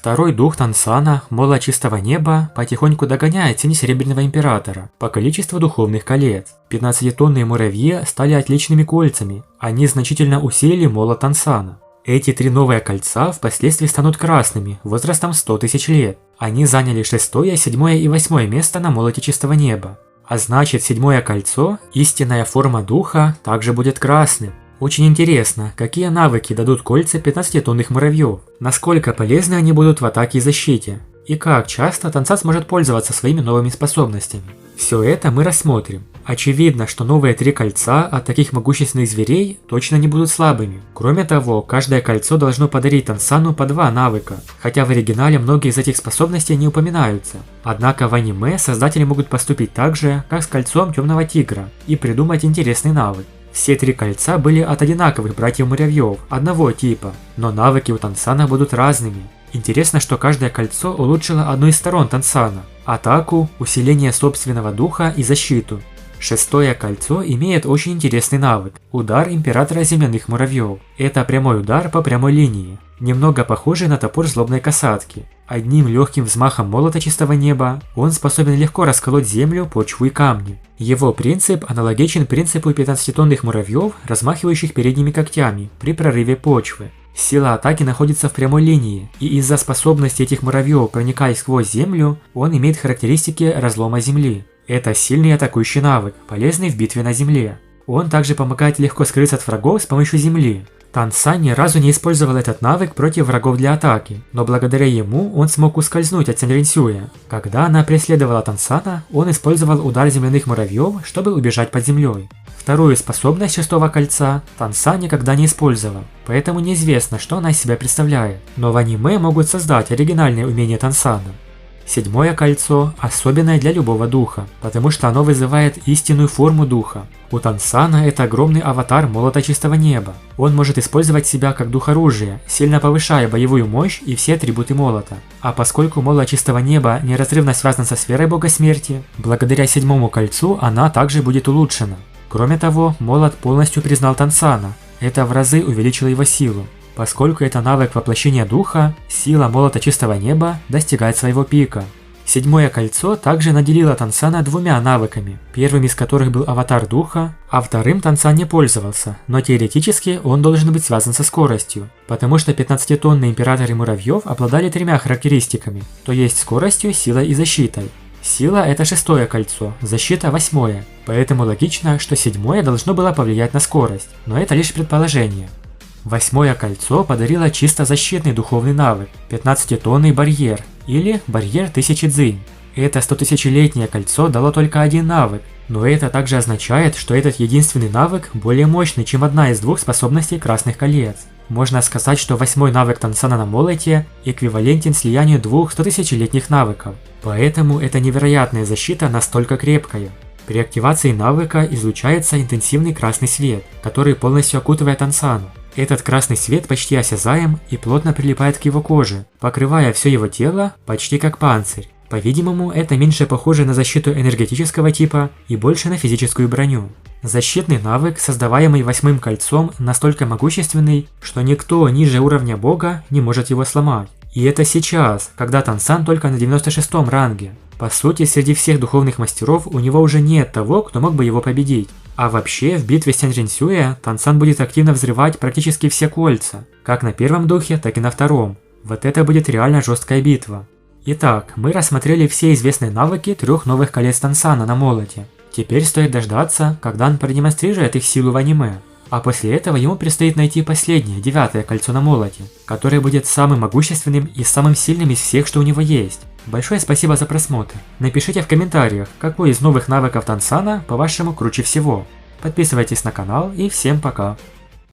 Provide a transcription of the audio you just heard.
Второй дух Тансана, молот чистого неба, потихоньку догоняет сине-серебряного императора по количеству духовных колец. 15-тонные муравьи стали отличными кольцами, они значительно усилили молот Тансана. Эти три новые кольца впоследствии станут красными, возрастом 100 тысяч лет. Они заняли 6, 7 и 8 место на молоте чистого неба. А значит, 7 кольцо, истинная форма духа, также будет красным. Очень интересно, какие навыки дадут кольца 15-тонных муравьев, насколько полезны они будут в атаке и защите, и как часто Тансан сможет пользоваться своими новыми способностями. Все это мы рассмотрим. Очевидно, что новые 3 кольца от таких могущественных зверей точно не будут слабыми. Кроме того, каждое кольцо должно подарить Тансану по 2 навыка, хотя в оригинале многие из этих способностей не упоминаются. Однако в аниме создатели могут поступить так же, как с кольцом Темного Тигра, и придумать интересный навык. Все 3 кольца были от одинаковых братьев-муравьев, одного типа, но навыки у Тансана будут разными. Интересно, что каждое кольцо улучшило одну из сторон Тансана – атаку, усиление собственного духа и защиту. 6 кольцо имеет очень интересный навык – удар Императора Земляных Муравьев. Это прямой удар по прямой линии, немного похожий на топор злобной касатки. Одним легким взмахом молота чистого неба он способен легко расколоть землю, почву и камни. Его принцип аналогичен принципу 15-тонных муравьев, размахивающих передними когтями при прорыве почвы. Сила атаки находится в прямой линии, и из-за способности этих муравьев проникать сквозь землю, он имеет характеристики разлома земли. Это сильный атакующий навык, полезный в битве на земле. Он также помогает легко скрыться от врагов с помощью земли. Тансан ни разу не использовал этот навык против врагов для атаки, но благодаря ему он смог ускользнуть от Сенринсюя. Когда она преследовала Тансана, он использовал удар земляных муравьев, чтобы убежать под землей. Вторую способность 6 кольца Тансан никогда не использовал, поэтому неизвестно, что она из себя представляет, но в аниме могут создать оригинальные умения Тансана. 7 кольцо особенное для любого духа, потому что оно вызывает истинную форму духа. У Тансана это огромный аватар молота чистого неба. Он может использовать себя как дух оружия, сильно повышая боевую мощь и все атрибуты молота. А поскольку молот чистого неба неразрывно связан со сферой бога смерти, благодаря 7 кольцу она также будет улучшена. Кроме того, молот полностью признал Тансана, это в разы увеличило его силу. Поскольку это навык воплощения духа, сила молота чистого неба достигает своего пика. 7 кольцо также наделило Тансана 2 навыками, первым из которых был аватар духа, а вторым Тансан не пользовался, но теоретически он должен быть связан со скоростью, потому что 15-тонные императоры муравьев обладали 3 характеристиками, то есть скоростью, силой и защитой. Сила – это 6 кольцо, защита – 8, поэтому логично, что 7 должно было повлиять на скорость, но это лишь предположение. 8 кольцо подарило чисто защитный духовный навык – 15-тонный барьер, или барьер 1000 дзынь. Это 100-тысячелетнее кольцо дало только один навык, но это также означает, что этот единственный навык более мощный, чем одна из 2 способностей красных колец. Можно сказать, что 8 навык Тансана на молоте эквивалентен слиянию 2 100-тысячелетних навыков, поэтому эта невероятная защита настолько крепкая. При активации навыка излучается интенсивный красный свет, который полностью окутывает Тансану. Этот красный свет почти осязаем и плотно прилипает к его коже, покрывая все его тело почти как панцирь. По-видимому, это меньше похоже на защиту энергетического типа и больше на физическую броню. Защитный навык, создаваемый 8 кольцом, настолько могущественный, что никто ниже уровня бога не может его сломать. И это сейчас, когда Тансан только на 96-м ранге. По сути, среди всех духовных мастеров у него уже нет того, кто мог бы его победить. А вообще, в битве с Сенринсюя Тансан будет активно взрывать практически все кольца, как на первом духе, так и на втором. Вот это будет реально жесткая битва. Итак, мы рассмотрели все известные навыки 3 новых колец Тансана на молоте. Теперь стоит дождаться, когда он продемонстрирует их силу в аниме. А после этого ему предстоит найти последнее, 9 кольцо на молоте, которое будет самым могущественным и самым сильным из всех, что у него есть. Большое спасибо за просмотр. Напишите в комментариях, какой из новых навыков Тансана, по-вашему, круче всего. Подписывайтесь на канал и всем пока.